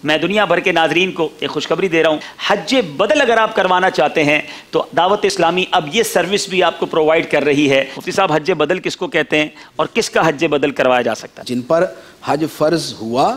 میں دنیا بھر کے ناظرین کو ایک خوشخبری دے رہا ہوں، حج بدل اگر آپ کروانا چاہتے ہیں تو دعوت اسلامی اب یہ سروس بھی آپ کو پرووائڈ کر رہی ہے۔ مفتی صاحب، حج بدل کس کو کہتے ہیں اور کس کا حج بدل کروایا جا سکتا ہے؟ جن پر حج فرض ہوا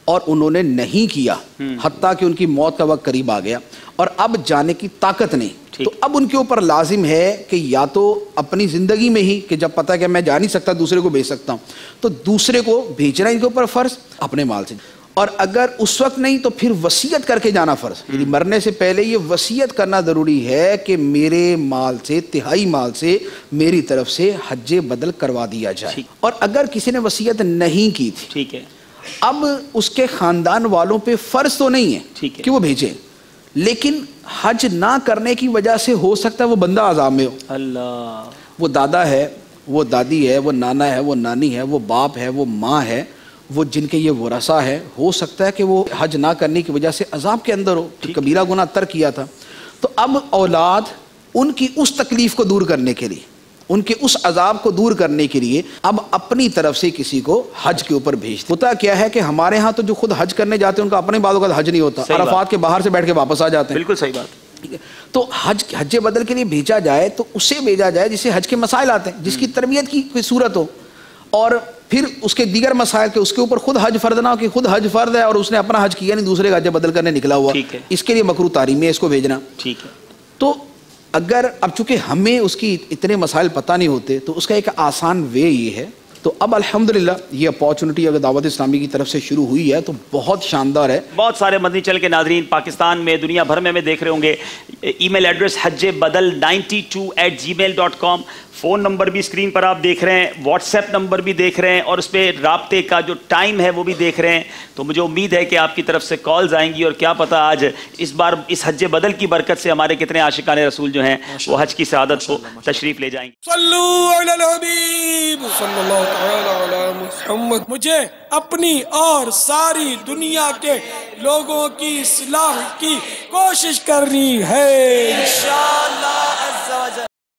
اور انہوں نے نہیں کیا، حتیٰ کہ ان کی موت کا وقت قریب آ گیا اور اب جانے کی طاقت نہیں، تو اب ان کے اوپر لازم ہے کہ یا تو اپنی زندگی میں ہی، کہ جب پتہ کہ میں جا نہیں سکتا دوسرے کو بھیج سکتا ہوں، تو دوسرے کو بھیجنا ان کے اوپر فرض اپنے مال سے، اور اگر اس وقت نہیں تو پھر وصیت کر کے جانا فرض، یعنی مرنے سے پہلے یہ وصیت کرنا ضروری ہے کہ میرے مال سے، تہائی مال سے میری طرف سے حج بدل کروا دیا جائے۔ اور اگر کسی نے وصیت نہیں کی تھی، ٹھیک ہے، اب اس کے خاندان والوں پہ فرض تو نہیں ہے کہ وہ بھیجیں، لیکن حج نہ کرنے کی وجہ سے ہو سکتا ہے وہ بندہ عذاب میں ہو۔ اللہ، وہ دادا ہے، وہ دادی ہے، وہ نانا ہے، وہ نانی ہے، وہ باپ ہے، وہ ماں ہے، وہ جن کے یہ ورثہ ہے، ہو سکتا ہے کہ وہ حج نہ کرنے کی وجہ سے عذاب کے اندر ہو، کبیرہ گناہ ترک کیا تھا۔ تو اب اولاد ان کی اس تکلیف کو دور کرنے کے لیے، ان کے اس عذاب کو دور کرنے کے لیے اب اپنی طرف سے کسی کو حج کے اوپر بھیجتے۔ ہوتا کیا ہے کہ ہمارے ہاں تو جو خود حج کرنے جاتے ہیں ان کا اپنے بعض اوقات حج نہیں ہوتا، عرفات کے باہر سے بیٹھ کے واپس آ جاتے ہیں۔ بالکل صحیح بات۔ تو حج بدل کے لیے بھیجا جائے تو اسے بھیجا جائے جسے حج کے مسائل آتے ہیں، جس کی تربیت کی کوئی صورت ہو، اور پھر اس کے دیگر مسائل کے اس کے اوپر خود حج فرض نہ ہو کہ خود حج فرض ہے اور اس نے اپنا حج کیا نہیں، دوسرے کا حج بدل کرنے نکلا ہوا، اس کے لیے مکروہ تحریمی ہے اس کو بھیجنا۔ ٹھیک ہے، تو اگر اب چونکہ ہمیں اس کی اتنے مسائل پتہ نہیں ہوتے تو اس کا ایک آسان وے یہ ہے، تو اب الحمدللہ یہ اپارچونٹی اگر دعوت اسلامی کی طرف سے شروع ہوئی ہے تو بہت شاندار ہے۔ بہت سارے مدنی چل کے ناظرین پاکستان میں، دنیا بھر میں دیکھ رہے ہوں گے۔ Email address hajbadal92@gmail.com، phone number بھی اسکرین پر آپ دیکھ رہے ہیں، واٹس ایپ نمبر بھی دیکھ رہے ہیں، اور اس پہ رابطے کا جو ٹائم ہے وہ بھی دیکھ رہے ہیں۔ تو مجھے امید ہے کہ آپ کی طرف سے کالز آئیں گی، اور کیا پتہ آج اس بار اس حج بدل کی برکت سے ہمارے کتنے عاشقان رسول جو ہیں وہ حج کی سعادت کو تشریف لے جائیں گے۔ صلو علی الحبیب صلی اللہ تعالی علی محمد۔ مجھے اپنی اور ساری دنیا کے لوگوں کی اصلاح کی کوشش کرنی ہے انشاءاللہ عز و جل۔